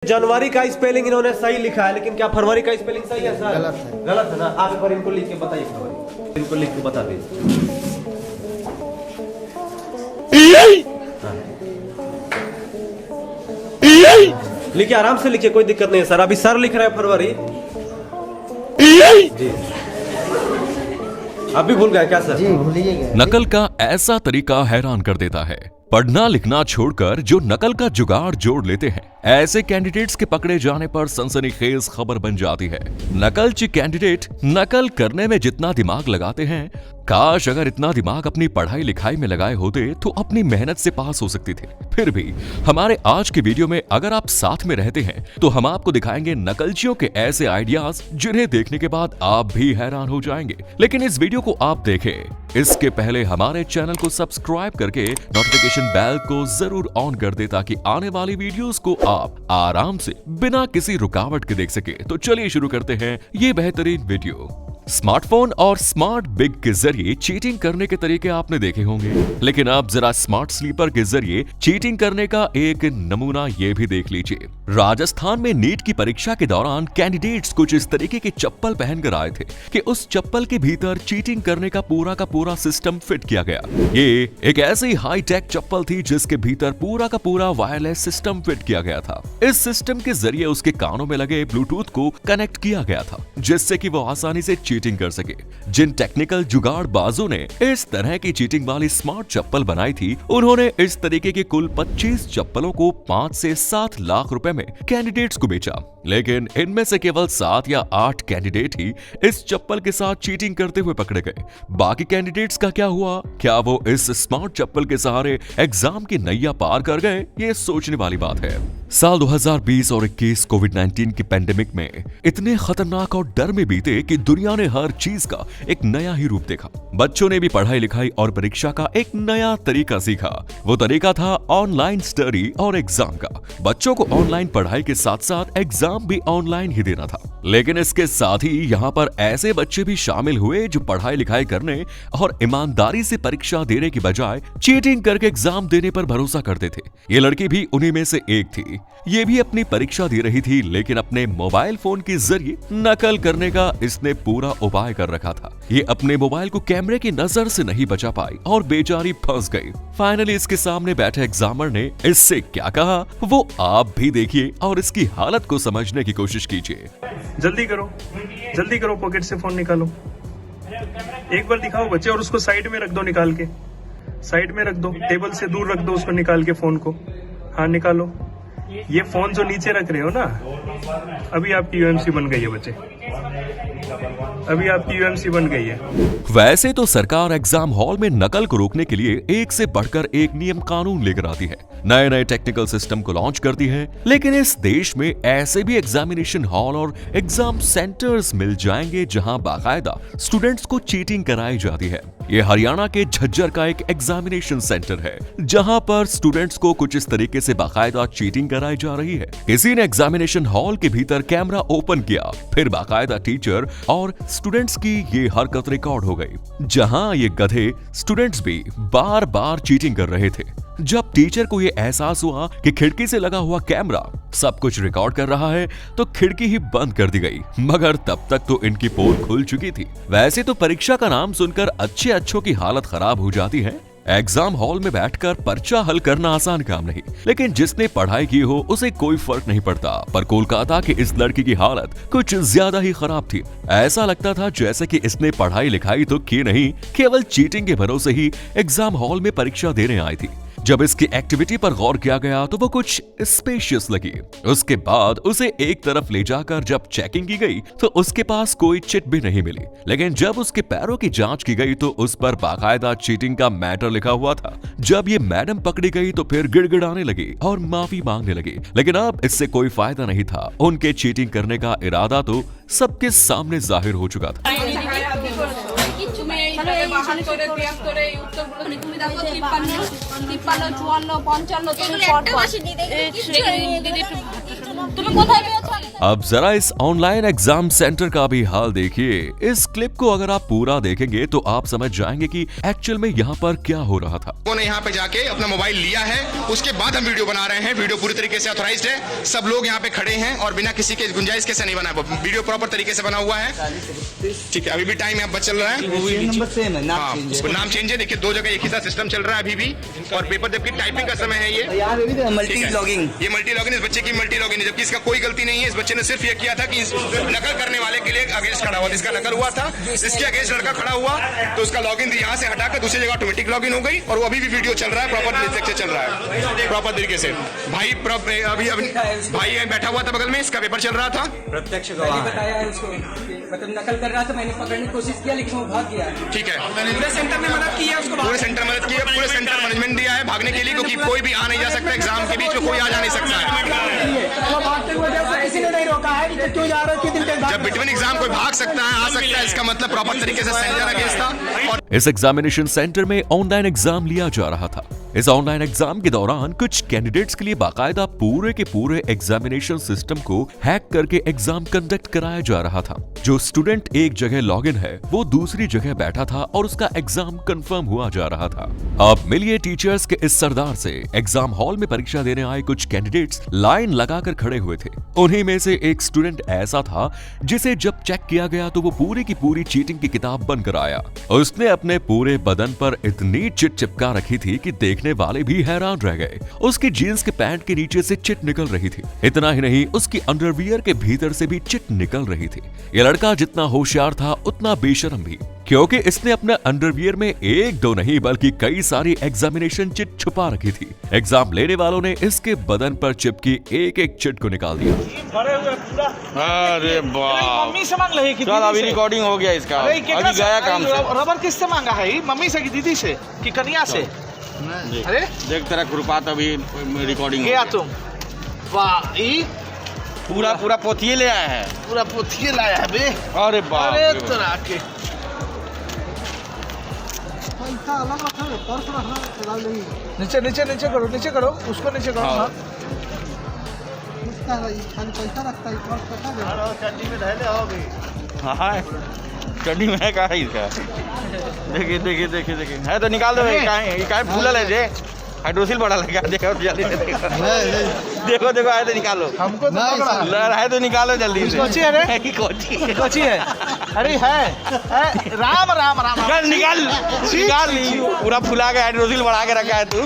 जनवरी का स्पेलिंग इन्होंने सही लिखा है, लेकिन क्या फरवरी का स्पेलिंग सही है सर? गलत है। गलत है ना। आप एक बार इनको लिख के बताइए, फरवरी इनको लिख के बता दीजिए। लिखिए, आराम से लिखिए, कोई दिक्कत नहीं है सर। अभी सर लिख रहे हैं फरवरी जी। आप भी भूल गए क्या सर? जी भूलिए गए। नकल का ऐसा तरीका हैरान कर देता है। पढ़ना लिखना छोड़कर जो नकल का जुगाड़ जोड़ लेते हैं, ऐसे कैंडिडेट्स के पकड़े जाने पर सनसनीखेज खबर बन जाती है। नकलची कैंडिडेट नकल करने में जितना दिमाग लगाते हैं, काश अगर इतना दिमाग अपनी पढ़ाई लिखाई में लगाए होते तो अपनी मेहनत से पास हो सकते थे। फिर भी हमारे आज के वीडियो में अगर आप साथ में रहते हैं तो हम आपको दिखाएंगे नकलचियों के ऐसे आइडियाज जिन्हें देखने के बाद आप भी हैरान हो जाएंगे। लेकिन इस वीडियो को आप देखें इसके पहले हमारे चैनल को सब्सक्राइब करके नोटिफिकेशन बेल को जरूर ऑन कर दे, ताकि आने वाली वीडियोस को आप आराम से बिना किसी रुकावट के देख सके। तो चलिए शुरू करते हैं ये बेहतरीन वीडियो। स्मार्टफोन और स्मार्ट बिग के जरिए चीटिंग करने के तरीके आपने देखे होंगे, लेकिन अब जरा स्मार्ट स्लीपर के जरिए चीटिंग करने का एक नमूना ये भी देख लीजिए। राजस्थान में नीट की परीक्षा के दौरान कैंडिडेट्स कुछ इस तरीके के चप्पल पहनकर आए थे कि उस चप्पल के भीतर चीटिंग करने का पूरा सिस्टम फिट किया गया। ये एक ऐसी हाईटेक चप्पल थी जिसके भीतर का पूरा वायरलेस सिस्टम फिट किया गया था। इस सिस्टम के जरिए उसके कानों में लगे ब्लूटूथ को कनेक्ट किया गया था, जिससे कि वो आसानी से चीटिंग कर सके। जिन टेक्निकल जुगाड़बाजों ने इस तरह की चीटिंग वाली स्मार्ट चप्पल बनाई थी, उन्होंने इस तरीके के कुल 25 चप्पलों को 5 से 7 लाख रुपए में कैंडिडेट्स को बेचा। लेकिन इनमें से केवल 7 या 8 कैंडिडेट ही इस चप्पल के साथ चीटिंग करते हुए पकड़े गए। बाकी कैंडिडेट्स का क्या हुआ? क्या वो इस स्मार्ट चप्पल के सहारे एग्जाम की नैया पार कर गए? ये सोचने वाली बात है। साल 2020 और 21 कोविड-19 की पेंडेमिक में इतने खतरनाक और डर में बीते कि दुनिया ने हर चीज का एक नया ही रूप देखा। बच्चों ने भी पढ़ाई लिखाई और परीक्षा का एक नया तरीका सीखा। वो तरीका था ऑनलाइन स्टडी और एग्जाम का। बच्चों को ऑनलाइन पढ़ाई के साथ साथ एग्जाम भी ऑनलाइन ही देना था। लेकिन इसके साथ ही यहाँ पर ऐसे बच्चे भी शामिल हुए जो पढ़ाई लिखाई करने और ईमानदारी से परीक्षा देने की बजाय चीटिंग करके एग्जाम देने पर भरोसा करते थे। ये लड़की भी उन्हीं में से एक थी। ये भी अपनी परीक्षा दे रही थी, लेकिन अपने मोबाइल फोन के जरिए नकल करने का इसने पूरा उपाय कर रखा था। ये अपने मोबाइल को कैमरे की नजर से नहीं बचा पाई और बेचारी फंस गई। फाइनली इसके सामने बैठे एग्जामर ने इससे क्या कहा वो आप भी देखिए और इसकी हालत को समझने की कोशिश कीजिए। जल्दी करो, पॉकेट से फोन निकालो। एक बार दिखाओ बच्चे, और उसको साइड में रख दो, निकाल के साइड में रख दो, टेबल से दूर रख दो उसको, निकाल के फोन को। हाँ निकालो। ये फोन जो नीचे रख रहे हो ना, अभी आपकी यूएमसी बन गई है बच्चे, अभी आपकी यूएमसी बन गई है। वैसे तो सरकार एग्जाम हॉल में नकल को रोकने के लिए एक से बढ़कर एक नियम कानून लेकर आती है, नए टेक्निकल सिस्टम को लॉन्च करती है। लेकिन इस देश में ऐसे भी एग्जामिनेशन हॉल और एग्जाम सेंटर्स मिल जाएंगे जहां बाकायदा स्टूडेंट्स को चीटिंग कराई जाती है। ये हरियाणा के झज्जर का एक एग्जामिनेशन सेंटर है, जहां पर स्टूडेंट्स को कुछ इस तरीके से बाकायदा चीटिंग कराई जा रही है। किसी ने एग्जामिनेशन हॉल के भीतर कैमरा ओपन किया, फिर बाकायदा टीचर और स्टूडेंट्स की ये हरकत रिकॉर्ड हो गई, जहां ये गधे स्टूडेंट्स भी बार बार चीटिंग कर रहे थे। जब टीचर को ये एहसास हुआ कि खिड़की से लगा हुआ कैमरा सब कुछ रिकॉर्ड कर रहा है, तो खिड़की ही बंद कर दी गई। मगर तब तक तो इनकी पोल खुल चुकी थी। वैसे तो परीक्षा का नाम सुनकर अच्छों की हालत खराब हो जाती है। एग्जाम हॉल में बैठकर पर्चा हल करना आसान काम नहीं, लेकिन जिसने पढ़ाई की हो उसे कोई फर्क नहीं पड़ता। पर कोलकाता की इस लड़की की हालत कुछ ज्यादा ही खराब थी। ऐसा लगता था जैसे कि इसने पढ़ाई लिखाई तो की नहीं, केवल चीटिंग के भरोसे ही एग्जाम हॉल में परीक्षा देने आई थी। जब इसकी एक्टिविटी पर गौर किया गया तो वो कुछ स्पेशियस लगी। उसके बाद उसे एक तरफ ले जाकर जब चेकिंग की गई तो उसके पास कोई चिट भी नहीं मिली। लेकिन जब उसके पैरों की जांच की गई तो उस पर बाकायदा चीटिंग का मैटर लिखा हुआ था। जब ये मैडम पकड़ी गई तो फिर गिड़गिड़ाने लगी और माफी मांगने लगी। लेकिन अब इससे कोई फायदा नहीं था। उनके चीटिंग करने का इरादा तो सबके सामने जाहिर हो चुका था। তুমি কোথায় পেয়েছো? अब जरा इस ऑनलाइन एग्जाम सेंटर का भी हाल देखिए। इस क्लिप को अगर आप पूरा देखेंगे तो आप समझ जाएंगे कि एक्चुअल में यहाँ पर क्या हो रहा था। उन्होंने यहाँ पे जाके अपना मोबाइल लिया है, उसके बाद हम वीडियो बना रहे हैं। वीडियो पूरी तरीके से ऑथराइज्ड है, सब लोग यहाँ पे खड़े हैं और बिना किसी के गुंजाइश के से नहीं बना, वीडियो प्रॉपर तरीके से बना हुआ है। ठीक है, अभी भी टाइम यहाँ पर चल रहा है। हाँ, नाम चेंज है। देखिए 2 जगह एक ही साथ सिस्टम चल रहा है अभी भी, और पेपर जबकि टाइपिंग का समय है। ये मल्टी लॉगिंग, ये मल्टी लॉगिंग इस बच्चे की मल्टी लॉगिंग है, जबकि इसका कोई गलती नहीं है। इस बच्चे ने सिर्फ ये किया था कि नकल करने वाले के लिए अगेंस्ट खड़ा हुआ, इसका नकल हुआ था, इसके अगेंस्ट लड़का खड़ा हुआ तो उसका लॉगिन यहाँ से हटाकर दूसरी जगह ऑटोमेटिक लॉगिन हो गई, और वो अभी भी वीडियो चल रहा है, प्रॉपर से चल रहा है, प्रॉपर तरीके से। भाई अभी भाई बैठा हुआ था बगल में, इसका पेपर चल रहा था। प्रत्यक्ष गवाह बताया है उसको, मतलब नकल कर रहा था, मैंने पकड़ने की कोशिश किया लेकिन वो भाग गया। ठीक है, पूरे सेंटर ने मदद की है उसको, पूरे सेंटर मदद की है, पूरे सेंटर मैनेजमेंट दिया है भागने के लिए, क्योंकि कोई भी आ नहीं जा सकता एग्जाम के बीच में, कोई आ जा नहीं सकता है। किसी ने नहीं रोका है कि क्यों जा रहे हो, कितने दिन जब बिटवीन एग्जाम कोई भाग सकता है, आ सकता है, इसका मतलब प्रॉपर तरीके से सेंटर अगेंस्ट था। और इस एग्जामिनेशन सेंटर में ऑनलाइन एग्जाम लिया जा रहा था। इस ऑनलाइन एग्जाम के दौरान कुछ कैंडिडेट्स के लिए बाकायदा पूरे के पूरे एग्जामिनेशन सिस्टम को हैक करके एग्जाम कंडक्ट कराया जा रहा था। जो स्टूडेंट एक जगह लॉगिन है वो दूसरी जगह बैठा था और उसका एग्जाम कंफर्म हुआ जा रहा था। अब मिलिए टीचर्स के इस सरदार से। एग्जाम हॉल में परीक्षा देने आए कुछ कैंडिडेट्स लाइन लगाकर खड़े हुए थे। उन्हीं में से एक स्टूडेंट ऐसा था जिसे जब चेक किया गया तो वो पूरी की पूरी चीटिंग की किताब बनकर आया। उसने अपने पूरे बदन पर इतनी चिट चिपका रखी थी कि देखने वाले भी हैरान रह गए। उसकी जीन्स के पैंट के नीचे से चिट निकल रही थी। इतना ही नहीं, उसकी अंडरवियर के भीतर से भी चिट निकल रही थी। ये लड़का जितना होशियार था उतना बेशरम भी, क्योंकि इसने अपने अंडरवियर में 1-2 नहीं बल्कि कई सारी एग्जामिनेशन चिट छुपा रखी थी। एग्जाम लेने वालों ने इसके बदन पर चिपकी एक-एक चिट को निकाल दिया। अरे बाप, मम्मी से मांग रही कि चल अभी रिकॉर्डिंग हो गया इसका, अभी गया काम से। रबर किससे मांगा है, मम्मी से कि दीदी से कि कन्या से? अरे देख तेरा खुरपात अभी रिकॉर्डिंग गया तुम, वाह, पूरा पोथिये ले आया है, पूरा पोथिये लाया है बे। अरे बाप, अरे तोरा के नीचे नीचे नीचे करो, नीचे करो, उसको नीचे करो। हाँ, हाँ चड्डी में है, कहा है इसका? देखिए है तो निकाल दो। ये फूला ले जे हाइड्रोसिल बड़ा लगा, देखो जल्दी से देखो आए तो निकालो, हमको तो है तो निकालो जल्दी से। कोची है रे, कोची है? अरे है राम राम राम, निकाल पूरा फुला के हाइड्रोसिल बढ़ा के रखा है तू।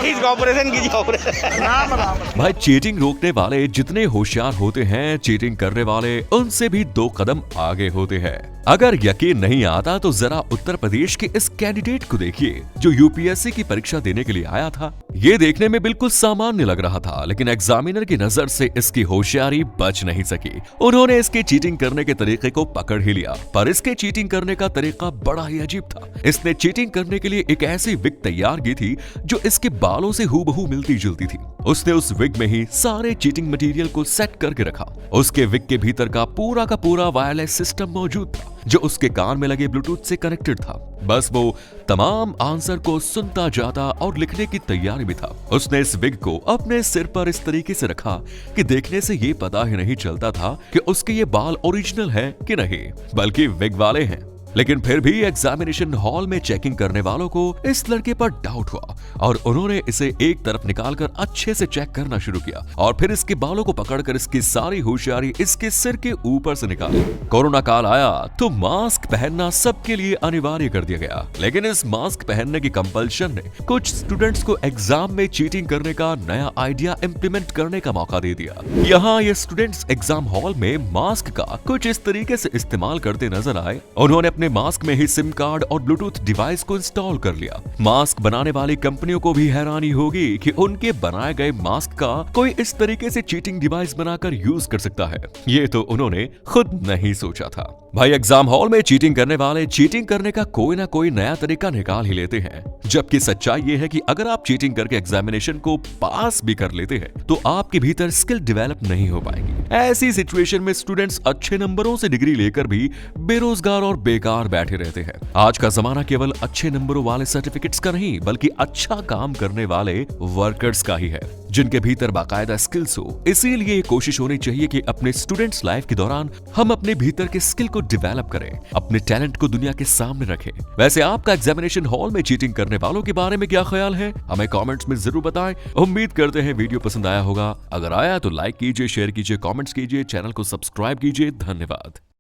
इसका ऑपरेशन कीजिए, ऑपरेशन। राम राम भाई, चीटिंग रोकने वाले जितने होशियार होते हैं, चीटिंग करने वाले उनसे भी 2 कदम आगे होते हैं। अगर यकीन नहीं आता तो जरा उत्तर प्रदेश के इस कैंडिडेट को देखिए जो यूपीएससी की परीक्षा देने के लिए आया था। ये देखने में बिल्कुल सामान्य लग रहा था, लेकिन एग्जामिनर की नजर से इसकी होशियारी बच नहीं सकी। उन्होंने इसके चीटिंग करने के तरीके को पकड़ ही लिया, पर इसके चीटिंग करने का तरीका बड़ा ही अजीब था। इसने चीटिंग करने के लिए एक ऐसी विग तैयार की थी जो इसके बालों से हूबहू मिलती जुलती थी। उसने उस विग में ही सारे चीटिंग मटेरियल को सेट करके रखा। उसके विग के भीतर का पूरा वायरलेस सिस्टम मौजूद था जो उसके कान में लगे ब्लूटूथ से कनेक्टेड था। बस वो तमाम आंसर को सुनता जाता और लिखने की तैयारी में था। उसने इस विग को अपने सिर पर इस तरीके से रखा कि देखने से ये पता ही नहीं चलता था कि उसके ये बाल ओरिजिनल है कि नहीं, बल्कि विग वाले हैं। लेकिन फिर भी एग्जामिनेशन हॉल में चेकिंग करने वालों को इस लड़के पर डाउट हुआ और उन्होंने इसे एक तरफ निकालकर अच्छे से चेक करना शुरू किया और फिर इसके बालों को पकड़कर इसकी सारी होशियारी इसके सिर के ऊपर से निकाली। कोरोना काल आया तो मास्क पहनना सबके लिए अनिवार्य कर दिया गया, लेकिन इस मास्क पहनने की कंपल्शन ने कुछ स्टूडेंट्स को एग्जाम में चीटिंग करने का नया आइडिया इम्प्लीमेंट करने का मौका दे दिया। यहाँ ये स्टूडेंट्स एग्जाम हॉल में मास्क का कुछ इस तरीके से इस्तेमाल करते नजर आए। उन्होंने अपने मास्क में ही सिम कार्ड और ब्लूटूथ डिवाइस को इंस्टॉल कर लिया। मास्क बनाने वाली कंपनियों को भी हैरानी होगी कि उनके बनाए गए मास्क का कोई इस तरीके से चीटिंग डिवाइस बनाकर यूज कर सकता है। ये तो उन्होंने खुद नहीं सोचा था। भाई, एग्जाम हॉल में चीटिंग करने वाले चीटिंग करने का कोई ना कोई नया तरीका निकाल ही लेते हैं, जबकि सच्चाई ये है कि अगर आप चीटिंग करके एग्जामिनेशन को पास भी कर लेते हैं तो आपके भीतर स्किल डेवलप नहीं हो पाएगी। ऐसी सिचुएशन में स्टूडेंट्स अच्छे नंबरों से डिग्री लेकर भी बेरोजगार और बेकार बैठे रहते हैं। आज का जमाना केवल अच्छे नंबरों वाले सर्टिफिकेट्स का नहीं बल्कि अच्छा काम करने वाले वर्कर्स का ही है, जिनके भीतर बाकायदा स्किल्स हो। इसीलिए कोशिश होनी चाहिए कि अपने स्टूडेंट्स लाइफ के दौरान हम अपने भीतर के स्किल को डेवलप करें, अपने टैलेंट को दुनिया के सामने रखें। वैसे आपका एग्जामिनेशन हॉल में चीटिंग करने वालों के बारे में क्या ख्याल है, हमें कमेंट्स में जरूर बताएं। उम्मीद करते हैं वीडियो पसंद आया होगा। अगर आया तो लाइक कीजिए, शेयर कीजिए, कमेंट्स कीजिए, चैनल को सब्सक्राइब कीजिए। धन्यवाद।